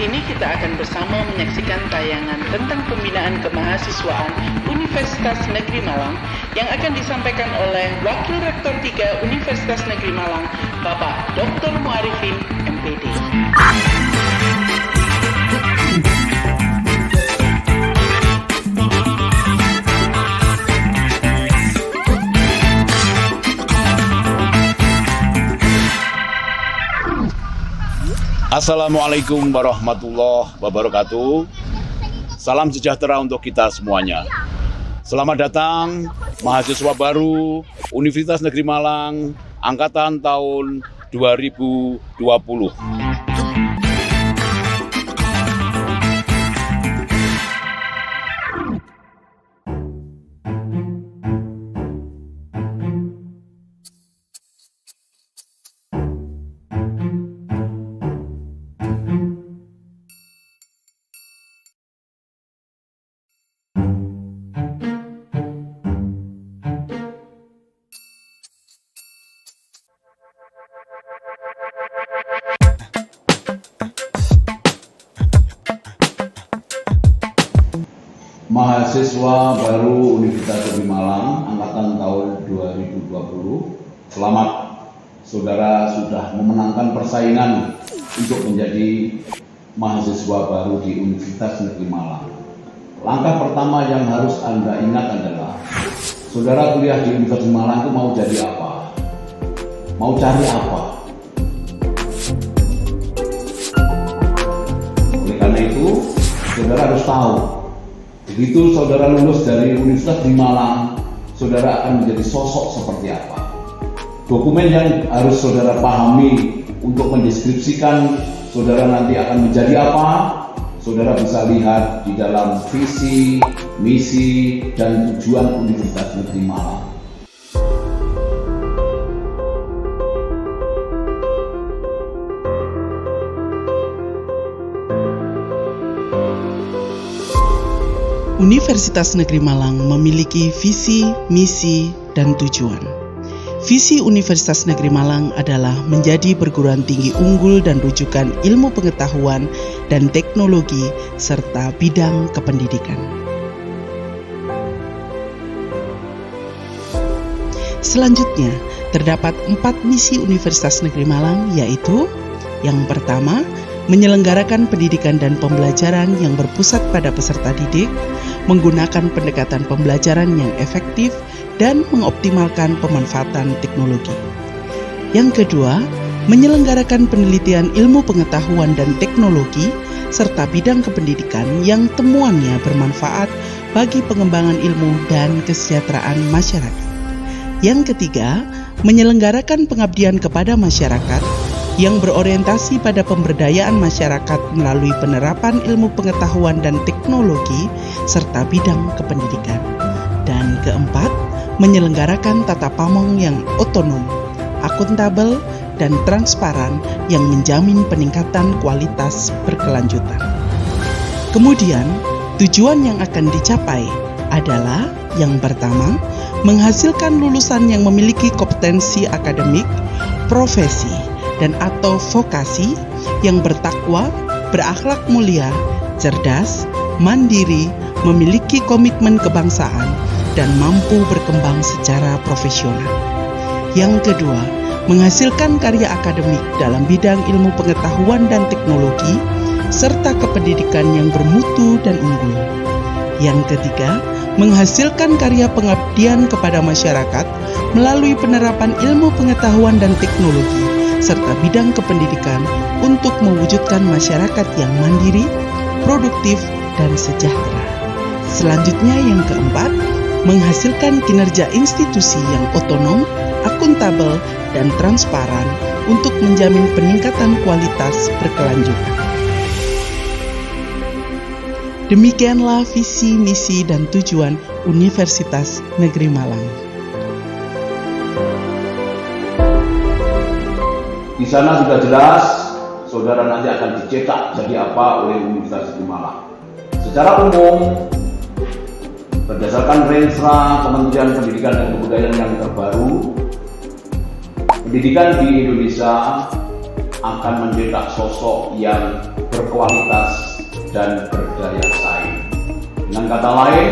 ini kita akan bersama menyaksikan tayangan tentang pembinaan kemahasiswaan Universitas Negeri Malang yang akan disampaikan oleh Wakil Rektor 3 Universitas Negeri Malang, Bapak Dr. Muarifin, MPD. Assalamualaikum warahmatullahi wabarakatuh. Salam sejahtera untuk kita semuanya. Selamat datang mahasiswa baru Universitas Negeri Malang angkatan tahun 2020. Mahasiswa baru Universitas Negeri Malang angkatan tahun 2020. Selamat, saudara sudah memenangkan persaingan untuk menjadi mahasiswa baru di Universitas Negeri Malang. Langkah pertama yang harus Anda ingat adalah saudara kuliah di Universitas Negeri Malang itu mau jadi apa? Mau cari apa? Oleh karena itu, saudara harus tahu. Begitu saudara lulus dari Universitas di Malang, saudara akan menjadi sosok seperti apa. Dokumen yang harus saudara pahami untuk mendeskripsikan saudara nanti akan menjadi apa, saudara bisa lihat di dalam visi, misi, dan tujuan Universitas Negeri Malang. Universitas Negeri Malang memiliki visi, misi, dan tujuan. Visi Universitas Negeri Malang adalah menjadi perguruan tinggi unggul dan rujukan ilmu pengetahuan dan teknologi serta bidang kependidikan. Selanjutnya, terdapat 4 misi Universitas Negeri Malang, yaitu yang pertama, menyelenggarakan pendidikan dan pembelajaran yang berpusat pada peserta didik, menggunakan pendekatan pembelajaran yang efektif, dan mengoptimalkan pemanfaatan teknologi. Yang kedua, menyelenggarakan penelitian ilmu pengetahuan dan teknologi, serta bidang kependidikan yang temuannya bermanfaat bagi pengembangan ilmu dan kesejahteraan masyarakat. Yang ketiga, menyelenggarakan pengabdian kepada masyarakat, yang berorientasi pada pemberdayaan masyarakat melalui penerapan ilmu pengetahuan dan teknologi serta bidang kependidikan. Dan keempat, menyelenggarakan tata pamong yang otonom, akuntabel, dan transparan yang menjamin peningkatan kualitas berkelanjutan. Kemudian, tujuan yang akan dicapai adalah yang pertama, menghasilkan lulusan yang memiliki kompetensi akademik, profesi, dan atau vokasi yang bertakwa, berakhlak mulia, cerdas, mandiri, memiliki komitmen kebangsaan, dan mampu berkembang secara profesional. Yang kedua, menghasilkan karya akademik dalam bidang ilmu pengetahuan dan teknologi, serta kependidikan yang bermutu dan unggul. Yang ketiga, menghasilkan karya pengabdian kepada masyarakat melalui penerapan ilmu pengetahuan dan teknologi, serta bidang kependidikan untuk mewujudkan masyarakat yang mandiri, produktif, dan sejahtera. Selanjutnya yang keempat, menghasilkan kinerja institusi yang otonom, akuntabel, dan transparan untuk menjamin peningkatan kualitas berkelanjutan. Demikianlah visi, misi, dan tujuan Universitas Negeri Malang. Di sana sudah jelas, saudara nanti akan dicetak jadi apa oleh Universitas Negeri Malang. Secara umum, berdasarkan Renstra Kementerian Pendidikan dan Kebudayaan yang terbaru, pendidikan di Indonesia akan mencetak sosok yang berkualitas, dan berdaya saing. Dengan kata lain,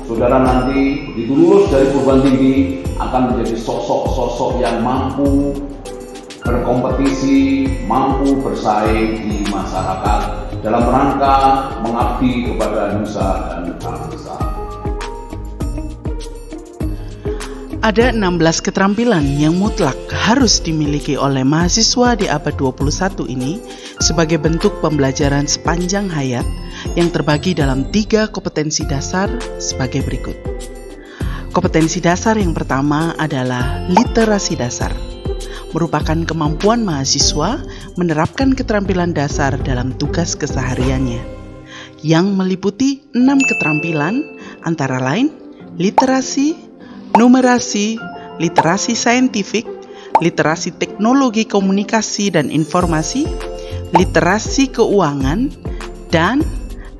saudara nanti begitu lulus dari perguruan tinggi akan menjadi sosok-sosok yang mampu berkompetisi, mampu bersaing di masyarakat dalam rangka mengabdi kepada nusa dan bangsa. Ada 16 keterampilan yang mutlak harus dimiliki oleh mahasiswa di abad 21 ini sebagai bentuk pembelajaran sepanjang hayat yang terbagi dalam 3 kompetensi dasar sebagai berikut. Kompetensi dasar yang pertama adalah literasi dasar, merupakan kemampuan mahasiswa menerapkan keterampilan dasar dalam tugas kesehariannya, yang meliputi 6 keterampilan antara lain literasi, numerasi, literasi saintifik, literasi teknologi komunikasi dan informasi, literasi keuangan, dan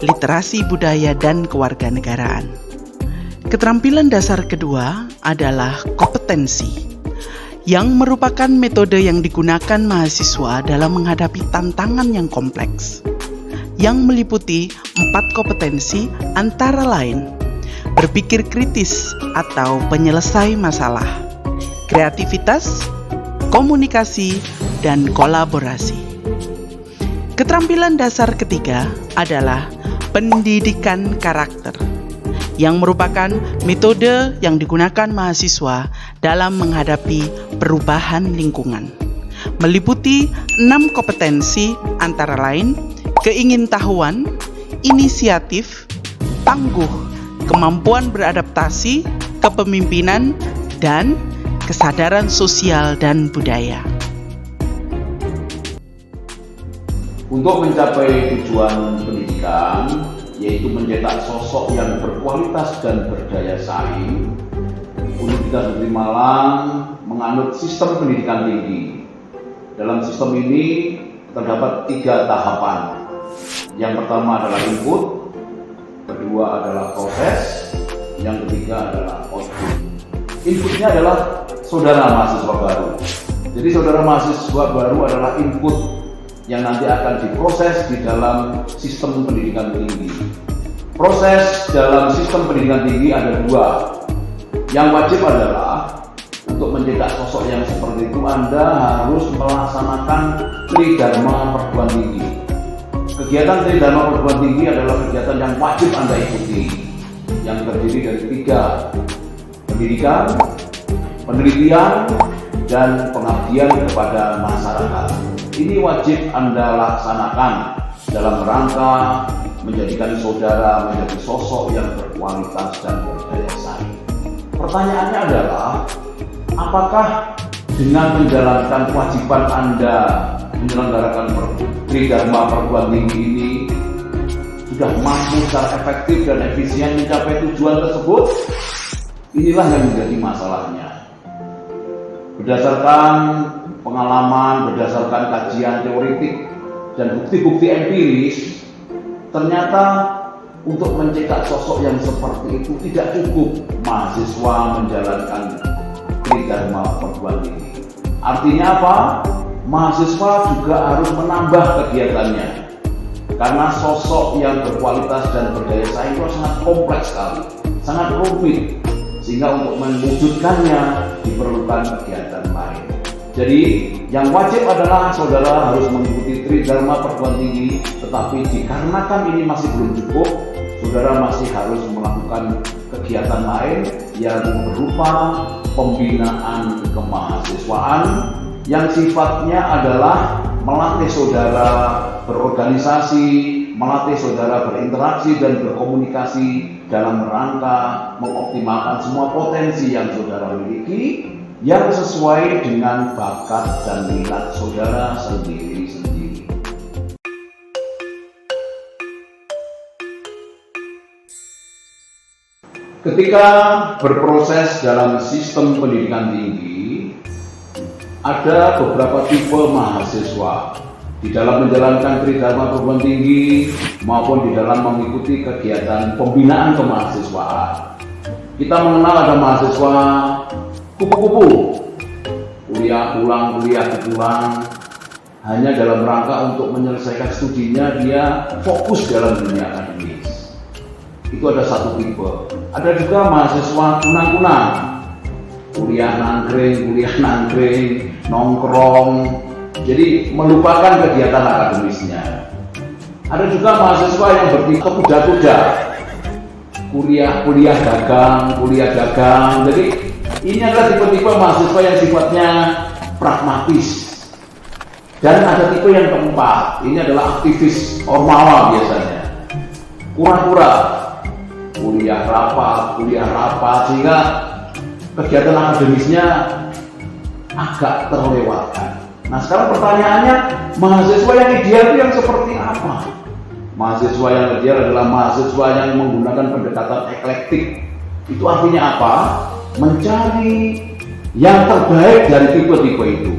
literasi budaya dan kewarganegaraan. Keterampilan dasar kedua adalah kompetensi, yang merupakan metode yang digunakan mahasiswa dalam menghadapi tantangan yang kompleks, yang meliputi 4 kompetensi antara lain berpikir kritis atau penyelesai masalah, kreativitas, komunikasi, dan kolaborasi. Keterampilan dasar ketiga adalah pendidikan karakter, yang merupakan metode yang digunakan mahasiswa dalam menghadapi perubahan lingkungan, meliputi 6 kompetensi antara lain keingintahuan, inisiatif, tangguh, kemampuan beradaptasi, kepemimpinan, dan kesadaran sosial dan budaya. Untuk mencapai tujuan pendidikan, yaitu mencetak sosok yang berkualitas dan berdaya saing, Universitas Negeri Malang menganut sistem pendidikan tinggi. Dalam sistem ini terdapat 3 tahapan. Yang pertama adalah input, kedua adalah proses, yang ketiga adalah output. Inputnya adalah saudara mahasiswa baru. Jadi saudara mahasiswa baru adalah input yang nanti akan diproses di dalam sistem pendidikan tinggi. Proses dalam sistem pendidikan tinggi ada 2. Yang wajib adalah untuk mencetak sosok yang seperti itu Anda harus melaksanakan Tridharma Perguruan Tinggi. Kegiatan Tridharma Perguruan Tinggi adalah kegiatan yang wajib Anda ikuti, yang terdiri dari 3: pendidikan, penelitian, dan pengabdian kepada masyarakat. Ini wajib Anda laksanakan dalam rangka menjadikan saudara menjadi sosok yang berkualitas dan berdaya saing. Pertanyaannya adalah, apakah dengan menjalankan kewajiban Anda menyelenggarakan Tridharma Perguruan Tinggi ini sudah mampu secara efektif dan efisien mencapai tujuan tersebut? Inilah yang menjadi masalahnya. Berdasarkan pengalaman, berdasarkan kajian teoritik dan bukti-bukti empiris, ternyata untuk mencetak sosok yang seperti itu tidak cukup mahasiswa menjalankan Tridharma Perguruan Tinggi. Artinya apa? Mahasiswa juga harus menambah kegiatannya, karena sosok yang berkualitas dan berdaya saing itu sangat kompleks sekali, sangat rumit, sehingga untuk mewujudkannya diperlukan kegiatan lain. Jadi yang wajib adalah saudara harus mengikuti Tridharma Perguruan Tinggi, tetapi dikarenakan ini masih belum cukup, saudara masih harus melakukan kegiatan lain yang berupa pembinaan kemahasiswaan yang sifatnya adalah melatih saudara berorganisasi, melatih saudara berinteraksi dan berkomunikasi dalam rangka mengoptimalkan semua potensi yang saudara miliki yang sesuai dengan bakat dan minat saudara sendiri-sendiri. Ketika berproses dalam sistem pendidikan tinggi, ada beberapa tipe mahasiswa di dalam menjalankan Tridharma Perguruan Tinggi maupun di dalam mengikuti kegiatan pembinaan kemahasiswaan. Kita mengenal ada mahasiswa kupu-kupu, kuliah pulang, hanya dalam rangka untuk menyelesaikan studinya, dia fokus dalam dunia akademis. Itu ada satu tipe. Ada juga mahasiswa kunang-kunang, kuliah nangkring, nongkrong, jadi melupakan kegiatan akademisnya. Ada juga mahasiswa yang bertipe kuda-kuda, kuliah dagang. Jadi ini adalah tipe-tipe mahasiswa yang sifatnya pragmatis. Dan ada tipe yang keempat, ini adalah aktivis ormawa biasanya, kura-kura, kuliah rapat, sehingga kegiatan akademisnya agak terlewatkan. Nah, sekarang pertanyaannya, mahasiswa yang ideal itu yang seperti apa? Mahasiswa yang ideal adalah mahasiswa yang menggunakan pendekatan eklektik. Itu artinya apa? Mencari yang terbaik dari tipe-tipe itu.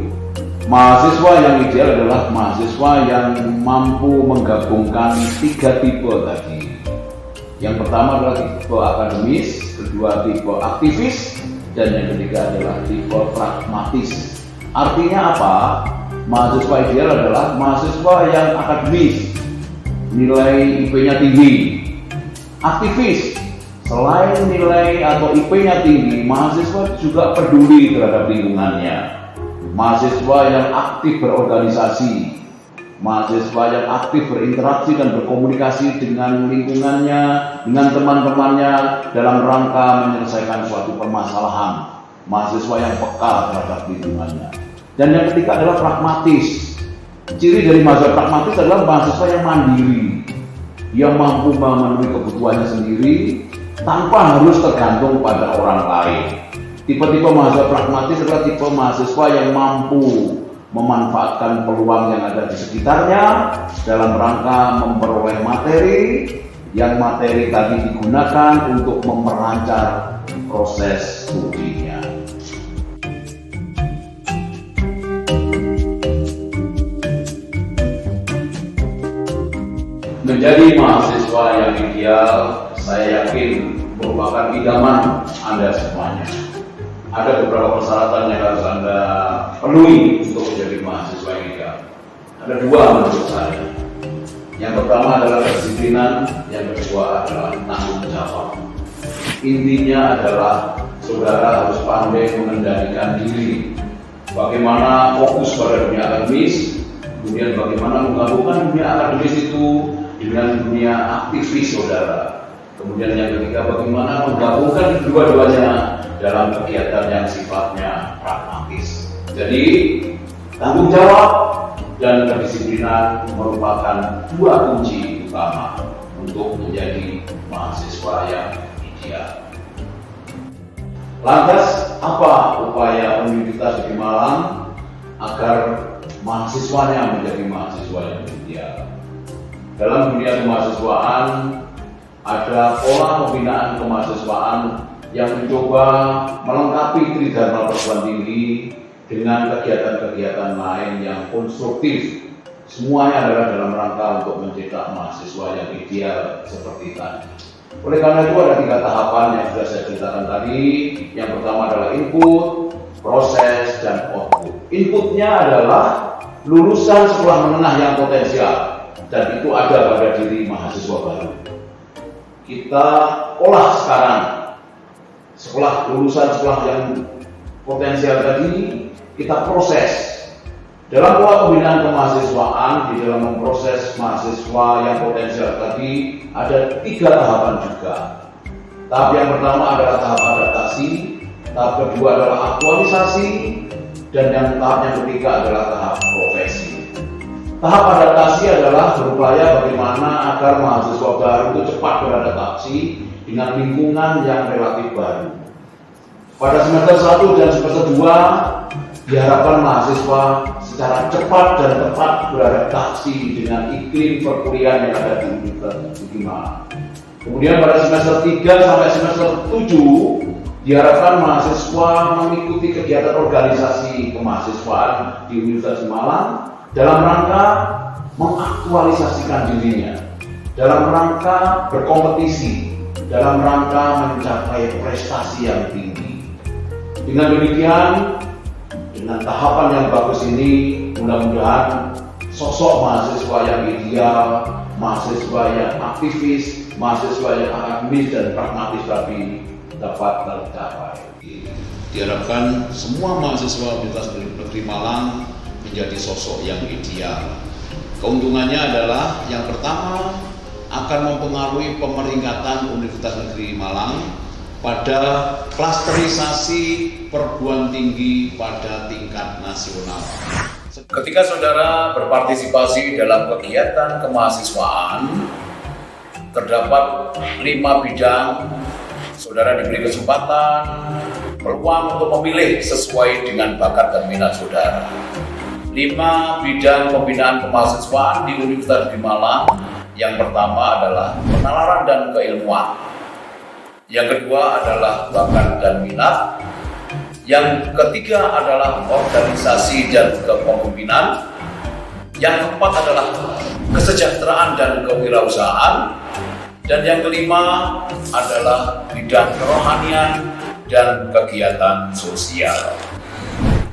Mahasiswa yang ideal adalah mahasiswa yang mampu menggabungkan tiga tipe tadi. Yang pertama adalah tipe akademis, kedua tipe aktivis, dan yang ketiga adalah tipe pragmatis. Artinya apa? Mahasiswa ideal adalah mahasiswa yang akademis, nilai IP-nya tinggi. Aktivis, selain nilai atau IP-nya tinggi, mahasiswa juga peduli terhadap lingkungannya. Mahasiswa yang aktif berorganisasi, mahasiswa yang aktif berinteraksi dan berkomunikasi dengan lingkungannya, dengan teman-temannya dalam rangka menyelesaikan suatu permasalahan. Mahasiswa yang peka terhadap lingkungannya. Dan yang ketiga adalah pragmatis. Ciri dari mahasiswa pragmatis adalah mahasiswa yang mandiri. Dia mampu memenuhi kebutuhannya sendiri tanpa harus tergantung pada orang lain. Tipe-tipe mahasiswa pragmatis adalah tipe mahasiswa yang mampu memanfaatkan peluang yang ada di sekitarnya dalam rangka memperoleh materi, yang materi tadi digunakan untuk memperlancar proses studinya. Menjadi mahasiswa yang ideal, saya yakin merupakan idaman Anda semuanya. Ada beberapa persyaratan yang harus Anda penuhi untuk menjadi mahasiswa yang ideal. Ada dua menurut saya. Yang pertama adalah kedisiplinan, yang kedua adalah tanggung jawab. Intinya adalah saudara harus pandai mengendalikan diri. Bagaimana fokus pada dunia akademis, kemudian bagaimana menggabungkan dunia akademis itu dengan dunia aktivis saudara. Kemudian yang ketiga, bagaimana menggabungkan dua-duanya dalam kegiatan yang sifatnya pragmatis. Jadi tanggung jawab dan kedisiplinan merupakan dua kunci utama untuk menjadi mahasiswa yang ideal. Lantas, apa upaya Universitas Negeri Malang agar mahasiswanya menjadi mahasiswa yang ideal? Dalam dunia kemahasiswaan, ada pola pembinaan kemahasiswaan yang mencoba melengkapi tridharma perguruan tinggi dengan kegiatan-kegiatan lain yang konstruktif. Semuanya adalah dalam rangka untuk mencetak mahasiswa yang ideal seperti tadi. Oleh karena itu ada tiga tahapan yang sudah saya ceritakan tadi. Yang pertama adalah input, proses, dan output. Inputnya adalah lulusan sekolah menengah yang potensial, dan itu ada pada diri mahasiswa baru. Kita olah sekarang lulusan sekolah yang potensial tadi, kita proses. Dalam pola pembinaan kemahasiswaan, di dalam memproses mahasiswa yang potensial tadi, ada tiga tahapan juga. Tahap yang pertama adalah tahap adaptasi, tahap kedua adalah aktualisasi, dan tahap yang ketiga adalah tahap profesi. Tahap adaptasi adalah berupaya bagaimana agar mahasiswa baru itu cepat beradaptasi dengan lingkungan yang relatif baru. Pada semester 1 dan semester 2 diharapkan mahasiswa secara cepat dan tepat beradaptasi dengan iklim perkuliahan yang ada di Universitas Negeri Malang. Kemudian pada semester 3 sampai semester 7 diharapkan mahasiswa mengikuti kegiatan organisasi kemahasiswaan di Universitas Malang dalam rangka mengaktualisasikan dirinya, dalam rangka berkompetisi, dalam rangka mencapai prestasi yang tinggi. Dengan demikian, Dengan tahapan yang bagus ini, mudah-mudahan sosok mahasiswa yang ideal, mahasiswa yang aktivis, mahasiswa yang akademis dan pragmatis tadi dapat tercapai. Diharapkan semua mahasiswa Universitas Negeri Malang menjadi sosok yang ideal. Keuntungannya adalah yang pertama akan mempengaruhi pemeringkatan Universitas Negeri Malang pada klasterisasi perguruan tinggi pada tingkat nasional. Ketika saudara berpartisipasi dalam kegiatan kemahasiswaan, terdapat 5 bidang, saudara diberi kesempatan, peluang untuk memilih sesuai dengan bakat dan minat saudara. 5 bidang pembinaan kemahasiswaan di Universitas Negeri Malang. Yang pertama adalah penalaran dan keilmuan. Yang kedua adalah bakat dan minat. Yang ketiga adalah organisasi dan kepemimpinan. Yang keempat adalah kesejahteraan dan kewirausahaan. Dan yang kelima adalah bidang kerohanian dan kegiatan sosial.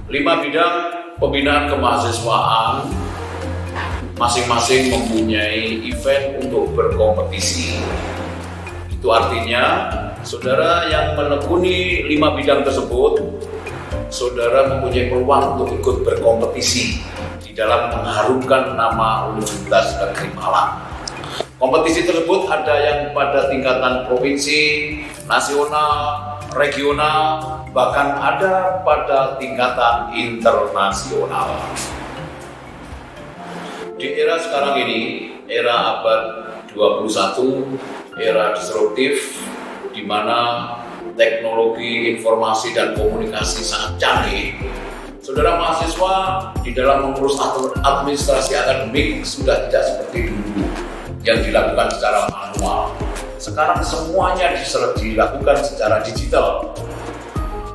5 bidang pembinaan kemahasiswaan masing-masing mempunyai event untuk berkompetisi. Itu artinya saudara yang menekuni 5 bidang tersebut, saudara mempunyai peluang untuk ikut berkompetisi di dalam mengharumkan nama Universitas Negeri Malang. Kompetisi tersebut ada yang pada tingkatan provinsi, nasional, regional, bahkan ada pada tingkatan internasional. Di era sekarang ini, era abad 21, era disruptif, di mana teknologi informasi dan komunikasi sangat canggih, saudara mahasiswa di dalam mengurus administrasi akademik sudah tidak seperti dulu yang dilakukan secara manual. Sekarang semuanya dilakukan secara digital.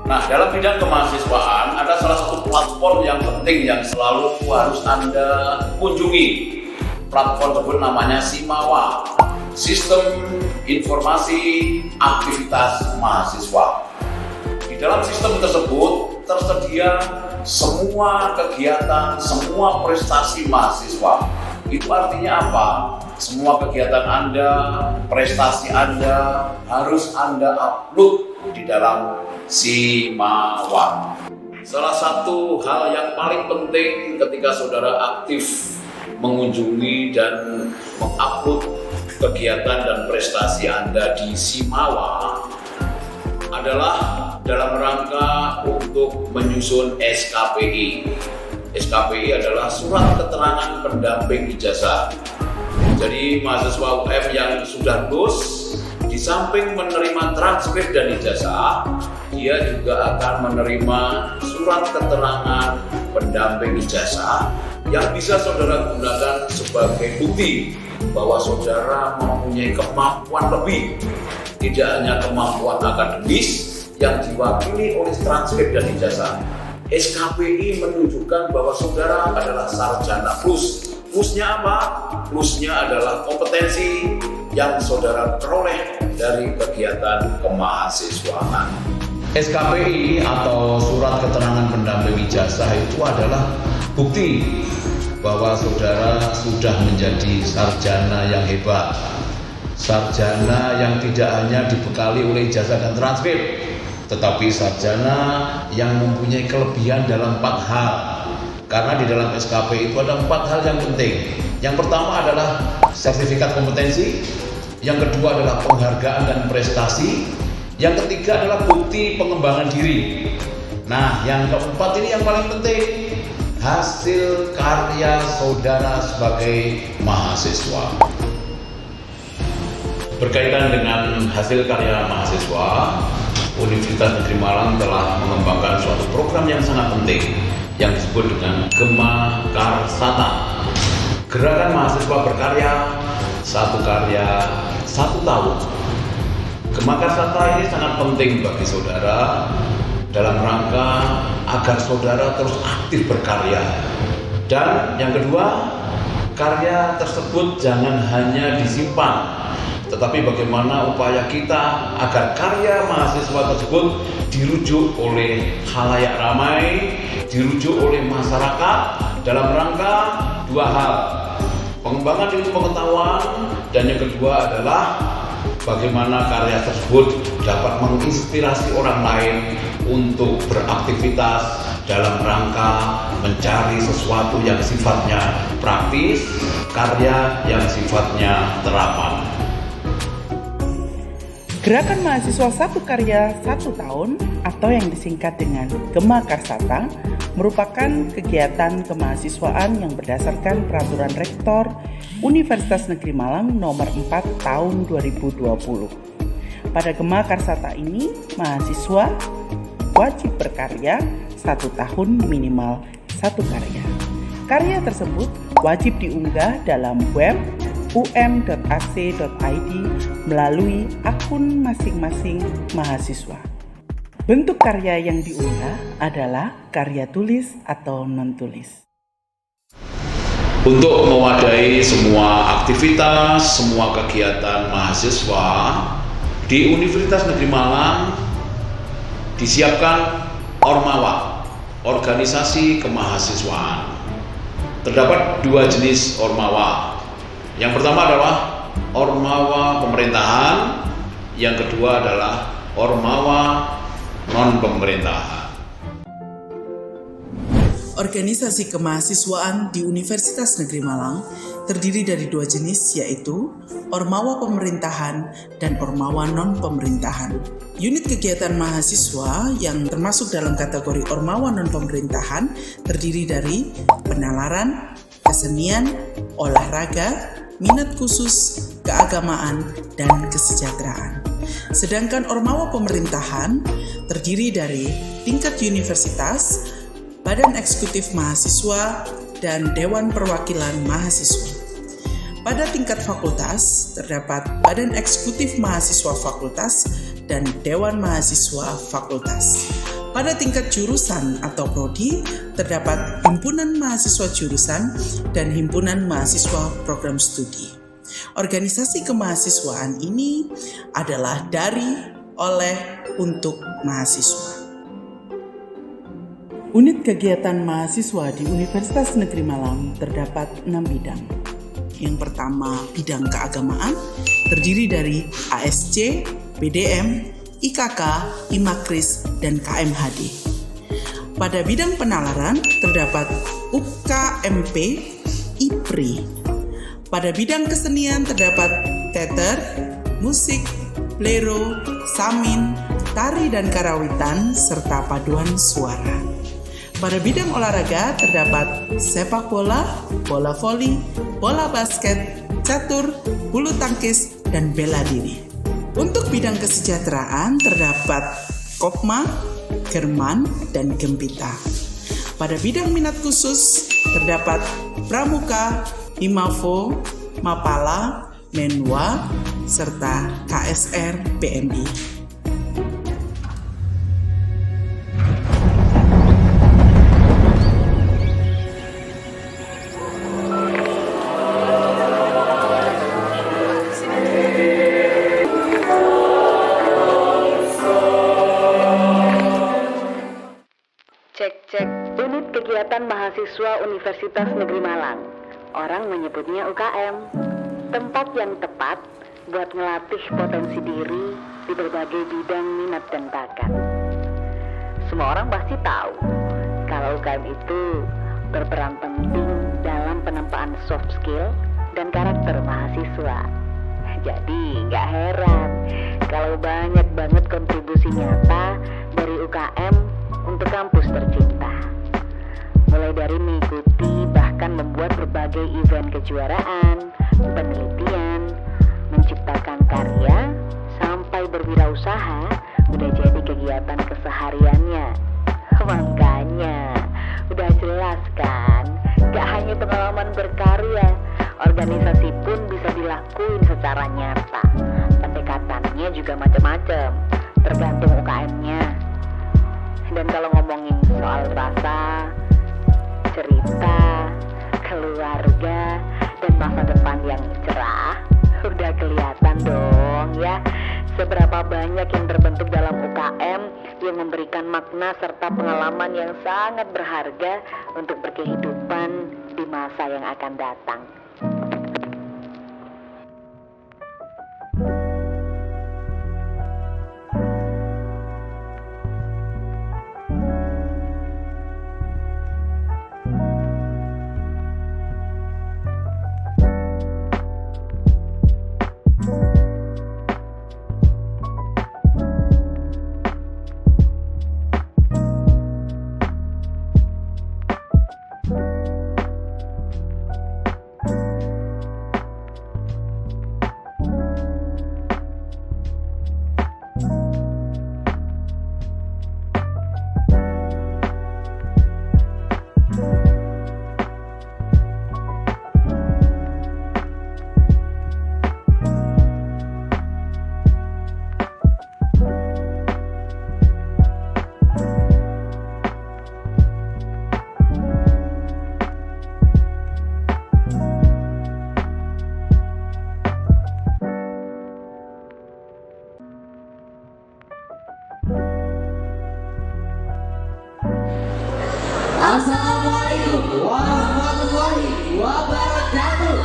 Nah, dalam bidang kemahasiswaan ada salah satu platform yang penting yang selalu harus Anda kunjungi. Platform tersebut namanya SIMAWA, Sistem Informasi Aktivitas Mahasiswa. Di dalam sistem tersebut tersedia semua kegiatan, semua prestasi mahasiswa. Itu artinya apa? Semua kegiatan Anda, prestasi Anda harus Anda upload di dalam SIMAWA. Salah satu hal yang paling penting ketika saudara aktif mengunjungi dan mengupload kegiatan dan prestasi Anda di SIMAWA adalah dalam rangka untuk menyusun SKPI. SKPI adalah surat keterangan pendamping ijazah. Jadi mahasiswa UM yang sudah lulus, di samping menerima transkrip dan ijazah, dia juga akan menerima surat keterangan pendamping ijazah yang bisa saudara gunakan sebagai bukti bahwa saudara mempunyai kemampuan lebih, tidak hanya kemampuan akademis yang diwakili oleh transkrip dan ijazah. SKPI menunjukkan bahwa saudara adalah sarjana plus. Plusnya apa? Plusnya adalah kompetensi yang saudara peroleh dari kegiatan kemahasiswaan. SKPI atau surat keterangan pendamping ijazah itu adalah bukti bahwa saudara sudah menjadi sarjana yang hebat, sarjana yang tidak hanya dibekali oleh ijazah dan transkrip, tetapi sarjana yang mempunyai kelebihan dalam 4 hal. Karena di dalam SKPI itu ada 4 hal yang penting. Yang pertama adalah sertifikat kompetensi, yang kedua adalah penghargaan dan prestasi, yang ketiga adalah bukti pengembangan diri. Nah, yang keempat ini yang paling penting, hasil karya saudara sebagai mahasiswa. Berkaitan dengan hasil karya mahasiswa, Universitas Negeri Malang telah mengembangkan suatu program yang sangat penting yang disebut dengan Gema Karsata. Gerakan mahasiswa berkarya, satu karya, 1 tahun. Gema Karsata ini sangat penting bagi saudara dalam rangka agar saudara terus aktif berkarya. Dan yang kedua, karya tersebut jangan hanya disimpan, tetapi bagaimana upaya kita agar karya mahasiswa tersebut dirujuk oleh khalayak ramai, dirujuk oleh masyarakat dalam rangka dua hal: pengembangan ilmu pengetahuan, dan yang kedua adalah bagaimana karya tersebut dapat menginspirasi orang lain untuk beraktivitas dalam rangka mencari sesuatu yang sifatnya praktis, karya yang sifatnya terapan. Gerakan Mahasiswa Satu Karya Satu Tahun atau yang disingkat dengan Gema Karsata merupakan kegiatan kemahasiswaan yang berdasarkan Peraturan Rektor Universitas Negeri Malang Nomor 4 Tahun 2020. Pada Gema Karsata ini, mahasiswa wajib berkarya 1 tahun minimal 1 karya. Karya tersebut wajib diunggah dalam web um.ac.id melalui akun masing-masing mahasiswa. Bentuk karya yang diunggah adalah karya tulis atau non-tulis. Untuk mewadahi semua aktivitas, semua kegiatan mahasiswa di Universitas Negeri Malang disiapkan Ormawa, organisasi kemahasiswaan. Terdapat 2 jenis Ormawa. Yang pertama adalah Ormawa pemerintahan, yang kedua adalah Ormawa non-pemerintahan. Organisasi kemahasiswaan di Universitas Negeri Malang terdiri dari 2 jenis, yaitu Ormawa pemerintahan dan Ormawa non-pemerintahan. Unit kegiatan mahasiswa yang termasuk dalam kategori Ormawa non-pemerintahan terdiri dari penalaran, kesenian, olahraga, minat khusus, keagamaan, dan kesejahteraan. Sedangkan Ormawa pemerintahan terdiri dari tingkat universitas, Badan Eksekutif Mahasiswa, dan Dewan Perwakilan Mahasiswa. Pada tingkat fakultas terdapat Badan Eksekutif Mahasiswa Fakultas dan Dewan Mahasiswa Fakultas. Pada tingkat jurusan atau prodi terdapat Himpunan Mahasiswa Jurusan dan Himpunan Mahasiswa Program Studi. Organisasi kemahasiswaan ini adalah dari, oleh, untuk mahasiswa. Unit kegiatan mahasiswa di Universitas Negeri Malang terdapat 6 bidang. Yang pertama, bidang keagamaan terdiri dari ASC, BDM, IKK, IMAKRIS, dan KMHD. Pada bidang penalaran terdapat UKMP, IPRI. Pada bidang kesenian terdapat teater, musik, plero, samin, tari dan karawitan, serta paduan suara. Pada bidang olahraga terdapat sepak bola, bola voli, bola basket, catur, bulu tangkis, dan bela diri. Untuk bidang kesejahteraan terdapat Kopma, German, dan Gempita. Pada bidang minat khusus terdapat Pramuka, Himafo, Mapala, Menwa, serta KSR PMI. Cek, unit kegiatan mahasiswa Universitas Negeri Malang. Orang menyebutnya UKM. Tempat yang tepat buat melatih potensi diri di berbagai bidang minat dan bakat. Semua orang pasti tahu kalau UKM itu berperan penting dalam penempaan soft skill dan karakter mahasiswa. Jadi nggak heran kalau banyak banget kontribusi nyata dari UKM untuk kampus tercinta. Mulai dari mengikuti bahkan membuat berbagai event kejuaraan, penelitian, menciptakan karya, sampai berwirausaha udah jadi kegiatan kesehariannya. Makanya udah jelas kan, gak hanya pengalaman berkarya, organisasi pun bisa dilakuin secara nyata. Pendekatannya juga macam-macam, tergantung UKM-nya. Dan kalau ngomongin soal rasa, cerita, keluarga, dan masa depan yang cerah, Udah kelihatan dong ya seberapa banyak yang terbentuk dalam UKM yang memberikan makna serta pengalaman yang sangat berharga untuk berkehidupan di masa yang akan datang. Assalamualaikum warahmatullahi wabarakatuh.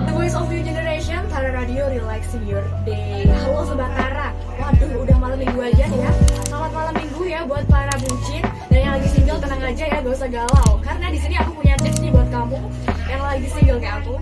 The voice of new generation, Tara Radio relaxing your day. Halo Sobat Tara, waduh udah malam minggu aja nih ya. Selamat malam minggu ya buat para bucin. Dan yang lagi single tenang aja ya, gak usah galau. Karena di sini aku punya tips nih buat kamu yang lagi single kayak aku.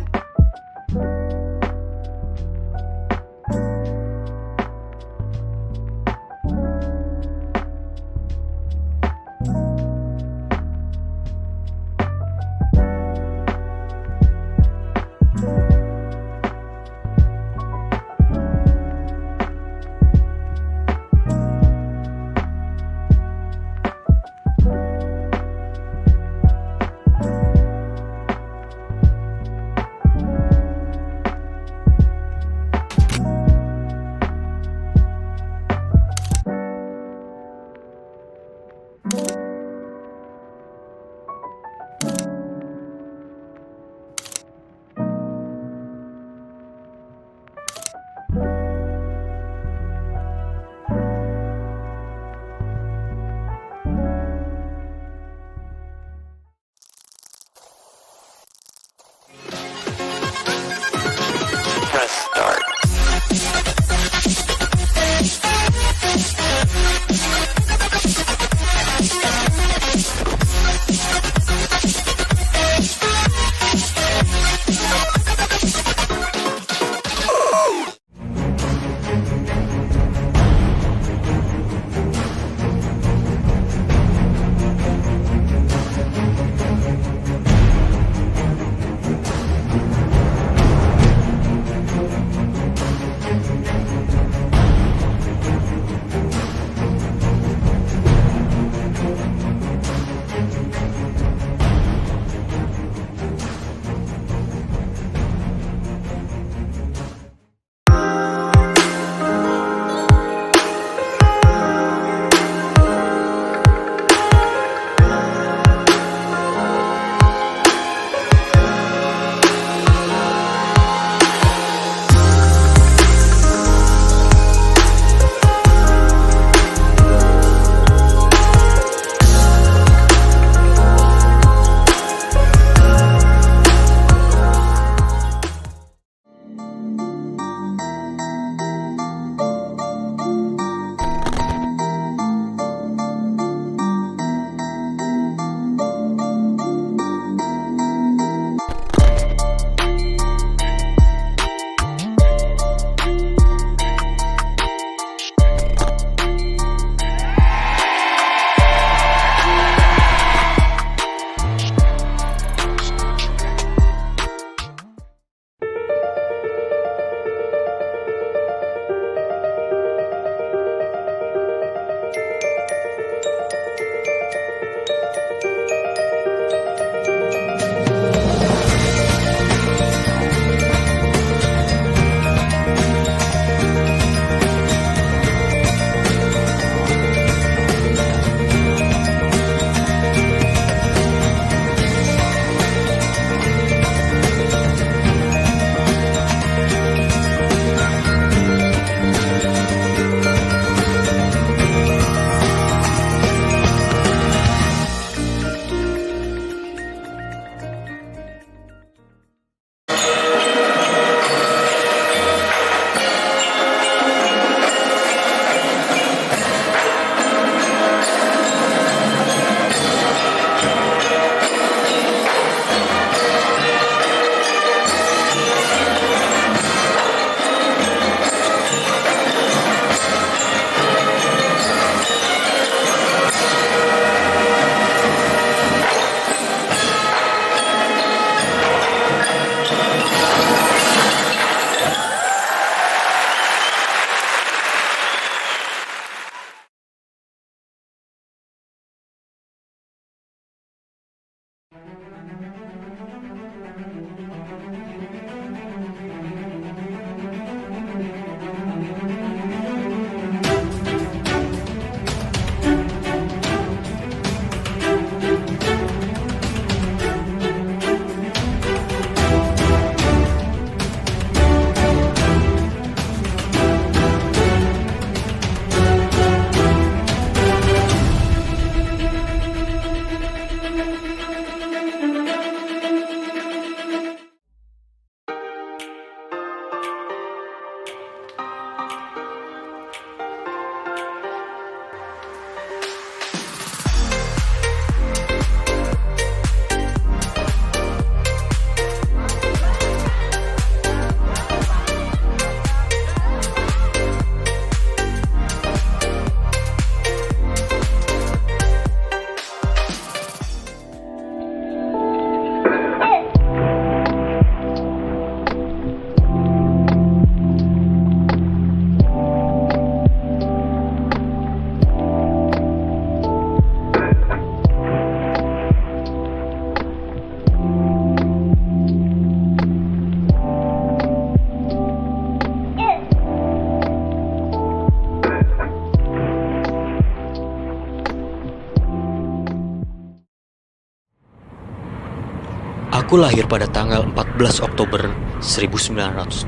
Aku lahir pada tanggal 14 Oktober 1979.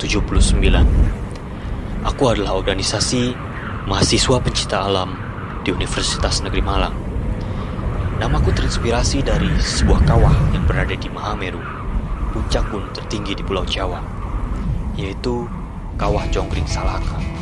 Aku adalah organisasi mahasiswa pencinta alam di Universitas Negeri Malang. Namaku terinspirasi dari sebuah kawah yang berada di Mahameru, puncak gunung tertinggi di Pulau Jawa, yaitu Kawah Jonggring Salaka.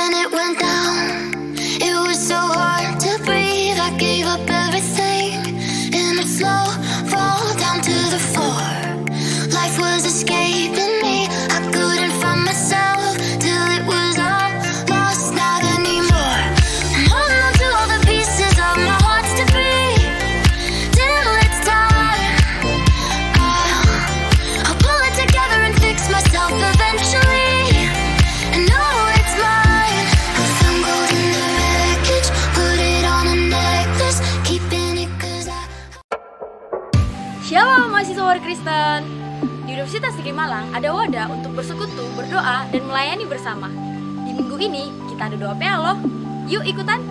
when it went down. It was so hard to breathe. I gave up everything in a slow fall down to the floor. Life was escaping me. I couldn't find myself till it was all lost, not anymore. I'm holding on to all the pieces of my heart's to be till it's time. I'll pull it together and fix myself eventually. And know it's mine. I found gold in the wreckage, put it on a necklace, keeping it 'cause I. Shalom mahasiswa War Kristen. Di Universitas Negeri Malang ada wadah untuk bersekutu, berdoa, dan melayani bersama. Di minggu ini kita ada doa PA loh. Yuk ikutan!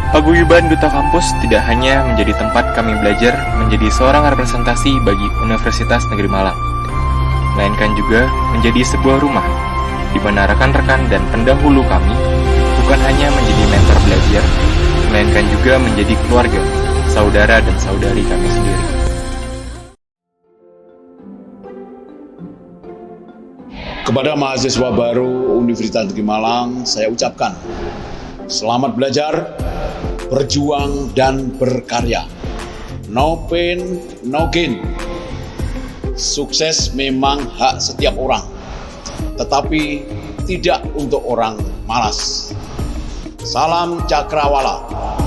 Paguyuban Duta Kampus tidak hanya menjadi tempat kami belajar menjadi seorang representasi bagi Universitas Negeri Malang, melainkan juga menjadi sebuah rumah di mana rekan-rekan dan pendahulu kami bukan hanya menjadi mentor belajar, melainkan juga menjadi keluarga, saudara dan saudari kami sendiri. Kepada mahasiswa baru Universitas Negeri Malang, saya ucapkan selamat belajar, berjuang, dan berkarya. No pain, no gain. Sukses memang hak setiap orang, tetapi tidak untuk orang malas. Salam Cakrawala.